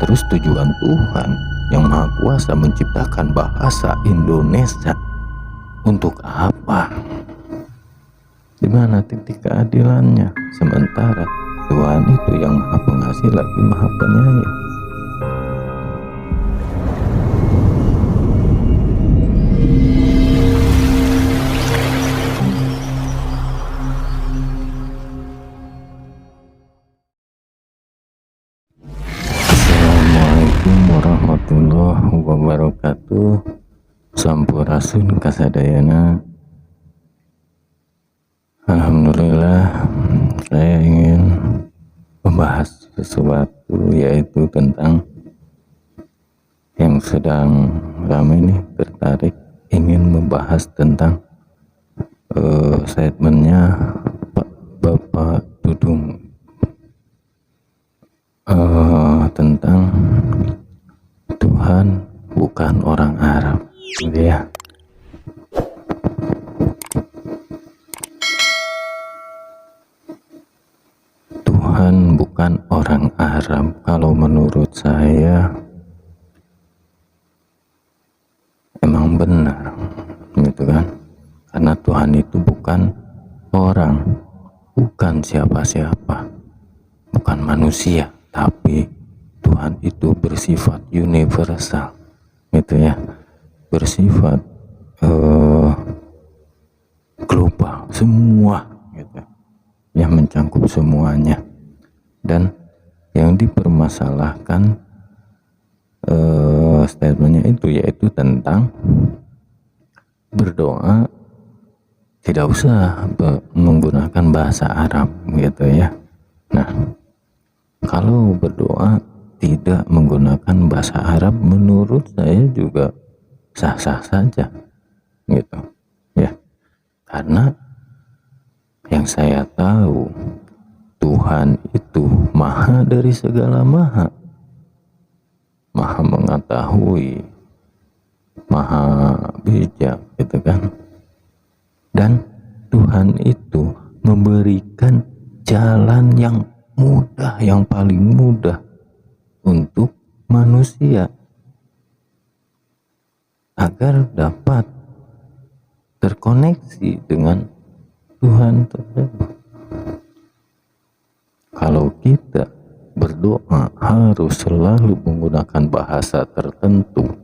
terus tujuan Tuhan yang Maha Kuasa menciptakan bahasa Indonesia untuk apa? Di mana titik keadilannya? Sementara Tuhan itu yang Maha Pengasih lagi Maha Penyayang. Assalamualaikum warahmatullahi wabarakatuh. Sampurasun kasadayana. Alhamdulillah, saya ingin membahas sesuatu, yaitu tentang yang sedang ramai nih, tertarik ingin membahas tentang statementnya Bapak Dudung tentang Tuhan bukan orang Arab, gitu ya. Tuhan bukan orang Arab. Kalau menurut saya emang benar, gitu kan? Karena Tuhan itu bukan orang, bukan siapa-siapa, bukan manusia, tapi Tuhan itu bersifat universal, gitu ya, bersifat global, semua, gitu, yang mencakup semuanya. Dan yang dipermasalahkan statementnya itu, yaitu tentang berdoa tidak usah menggunakan bahasa Arab, gitu ya. Nah, kalau berdoa tidak menggunakan bahasa Arab, menurut saya juga sah-sah saja, gitu ya. Karena yang saya tahu, Tuhan itu maha dari segala maha, maha mengetahui, maha bijak, gitu kan. Dan Tuhan itu memberikan jalan yang mudah, yang paling mudah untuk manusia agar dapat terkoneksi dengan Tuhan tersebut. Kalau kita berdoa harus selalu menggunakan bahasa tertentu,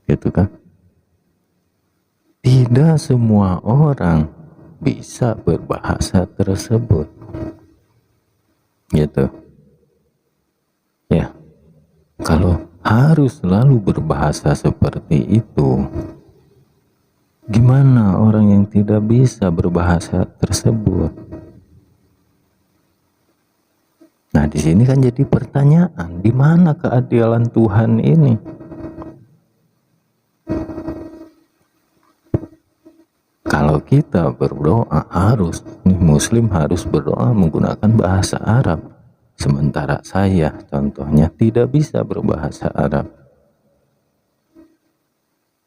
gitu kan. Tidak semua orang bisa berbahasa tersebut, gitu ya. Kalau harus selalu berbahasa seperti itu, gimana orang yang tidak bisa berbahasa tersebut? Nah, di sini kan jadi pertanyaan, di mana keadilan Tuhan ini? Kalau kita berdoa harus, Muslim harus berdoa menggunakan bahasa Arab, sementara saya contohnya tidak bisa berbahasa Arab.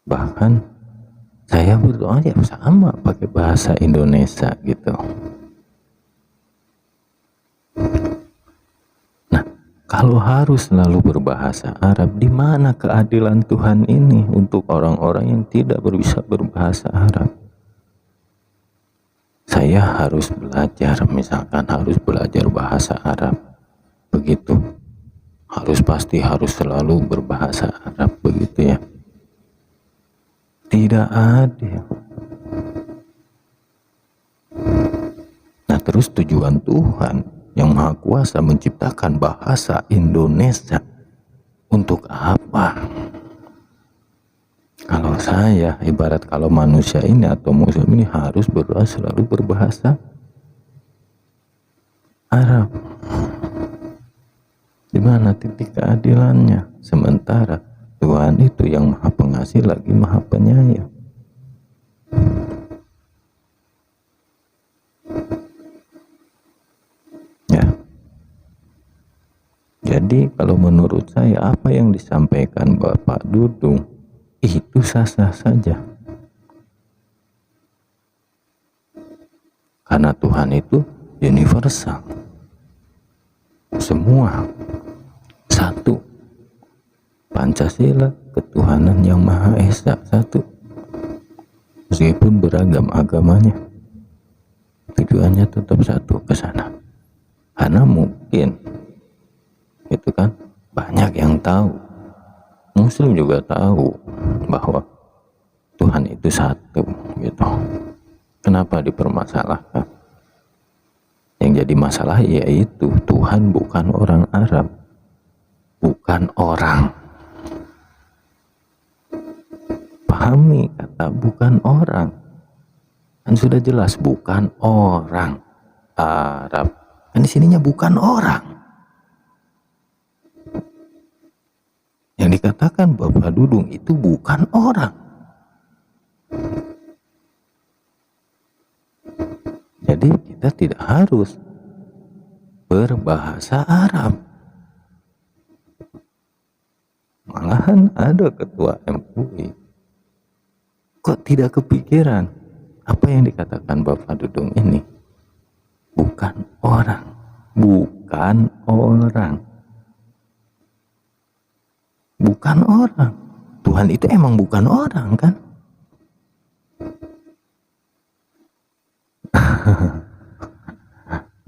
Bahkan saya berdoa ya sama pakai bahasa Indonesia, gitu. Nah, kalau harus selalu berbahasa Arab, di mana keadilan Tuhan ini untuk orang-orang yang tidak bisa berbahasa Arab? Saya harus belajar, misalkan harus belajar bahasa Arab, begitu, pasti harus selalu berbahasa Arab, begitu ya. Tidak adil. Nah, terus tujuan Tuhan yang Maha Kuasa menciptakan bahasa Indonesia untuk apa? Kalau saya, ibarat kalau manusia ini atau muslim ini harus berdoa selalu berbahasa Arab. Di mana titik keadilannya? Sementara Tuhan itu yang Maha Pengasih lagi Maha Penyayang. Ya. Jadi kalau menurut saya, apa yang disampaikan Bapak Dudung itu sah-sah saja. Karena Tuhan itu universal. Semua satu. Pancasila, ketuhanan yang Maha Esa, satu. Meskipun beragam agamanya, tujuannya tetap satu, ke sana. Karena mungkin itu kan banyak yang tahu, Muslim juga tahu bahwa Tuhan itu satu gitu. Kenapa dipermasalahkan? Yang jadi masalah yaitu Tuhan bukan orang Arab, bukan orang. Pahami kata bukan orang, kan sudah jelas bukan orang Arab. Kan di sininya bukan orang. Yang dikatakan Bapak Dudung itu bukan orang. Jadi kita tidak harus berbahasa Arab. Malahan ada ketua MUI kok tidak kepikiran apa yang dikatakan Bapak Dudung ini bukan orang, bukan orang, bukan orang. Tuhan itu emang bukan orang kan?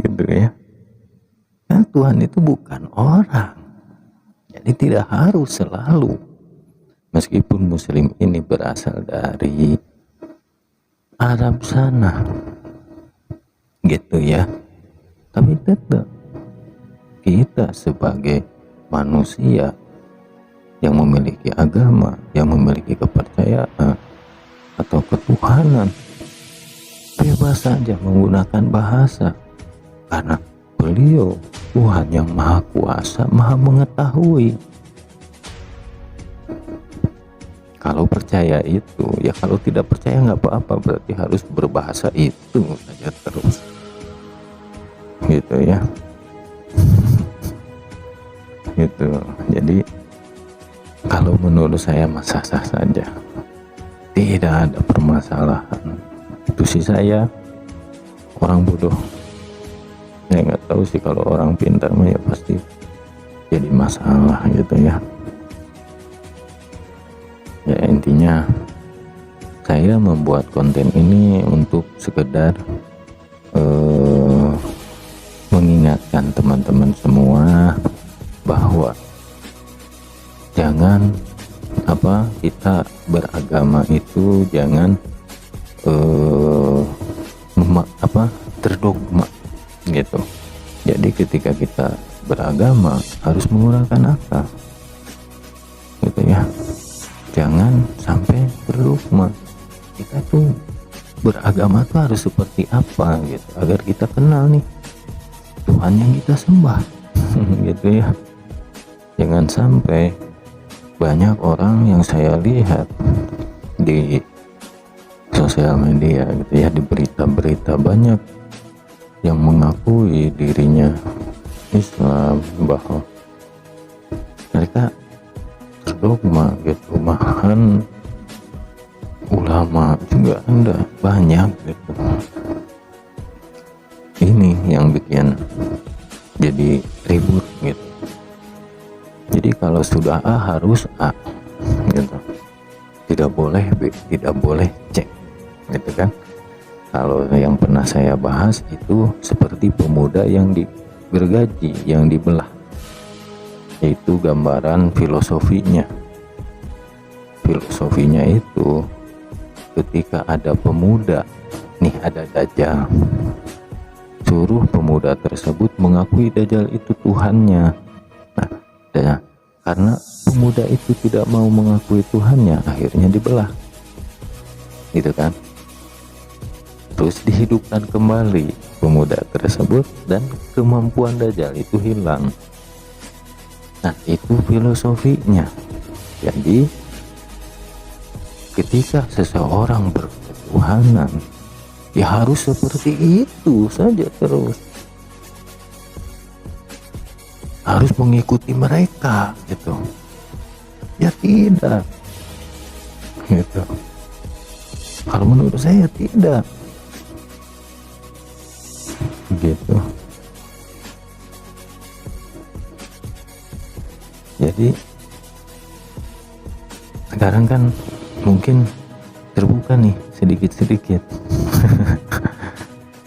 Gitu ya. Kan Tuhan itu bukan orang. Jadi tidak harus selalu, meskipun Muslim ini berasal dari Arab sana, gitu ya. Tapi tetap kita sebagai manusia yang memiliki agama, yang memiliki kepercayaan atau ketuhanan, bebas saja menggunakan bahasa, karena beliau Tuhan yang Maha Kuasa, Maha Mengetahui. Kalau percaya itu, ya kalau tidak percaya nggak apa-apa, berarti harus berbahasa itu saja terus, gitu ya. Gitu. Jadi kalau menurut saya sah-sah saja, tidak ada permasalahan. Itu sih saya orang bodoh. Saya nggak tahu sih, kalau orang pintar mah ya pasti jadi masalah gitu ya. Ya intinya saya membuat konten ini untuk sekedar mengingatkan teman-teman semua bahwa jangan kita beragama itu jangan terdogma gitu. Jadi ketika kita beragama harus menggunakan akal gitu ya. Jangan sampai terdogma. Kita tuh beragama tuh harus seperti apa gitu, agar kita kenal nih Tuhan yang kita sembah. Gitu ya. Jangan sampai banyak orang yang saya lihat di sosial media gitu ya, di berita-berita, banyak yang mengakui dirinya Islam, bahwa mereka terdogma gitu. Malahan ulama juga ada banyak gitu. Ini yang bikin jadi ribut gitu. Jadi kalau sudah A harus A gitu, tidak boleh B, tidak boleh C gitu kan. Kalau yang pernah saya bahas itu seperti pemuda yang gergaji, yang dibelah, yaitu gambaran filosofinya. Filosofinya itu ketika ada pemuda nih, ada Dajjal, suruh pemuda tersebut mengakui Dajjal itu Tuhannya. Nah, karena pemuda itu tidak mau mengakui Tuhannya, akhirnya dibelah gitu kan. Terus dihidupkan kembali pemuda tersebut dan kemampuan Dajjal itu hilang. Nah, itu filosofinya. Jadi ketika seseorang berketuhanan, ya harus seperti itu saja terus. Harus mengikuti mereka gitu. Ya tidak. Gitu. Kalau menurut saya tidak. Gitu. Jadi sekarang kan mungkin terbuka nih sedikit-sedikit.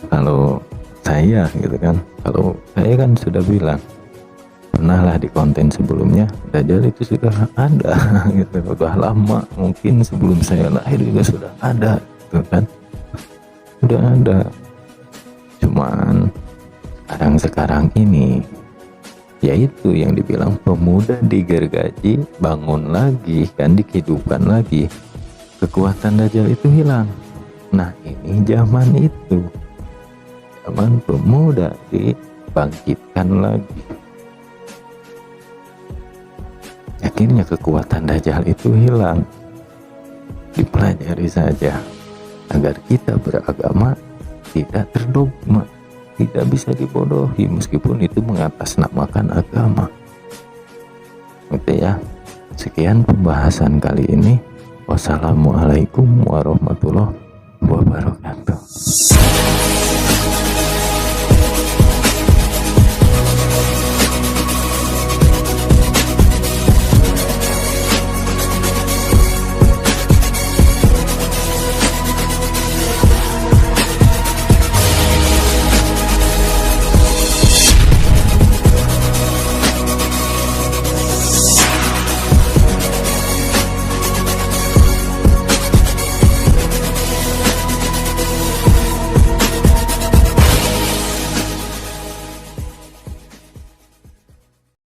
Kalau saya gitu kan, kalau saya kan sudah bilang, pernahlah di konten sebelumnya, Dajjal itu sudah ada gitu, udah lama, mungkin sebelum saya lahir juga sudah ada gitu kan, sudah ada. Cuman sekarang ini, yaitu yang dibilang pemuda digergaji, bangun lagi kan, dihidupkan lagi, kekuatan Dajjal itu hilang. Nah ini zaman itu, zaman pemuda dibangkitkan lagi. Akhirnya kekuatan Dajjal itu hilang. Dipelajari saja agar kita beragama tidak terdogma, tidak bisa dibodohi meskipun itu mengatasnamakan agama. Oke ya, sekian pembahasan kali ini. Wassalamualaikum warahmatullahi wabarakatuh.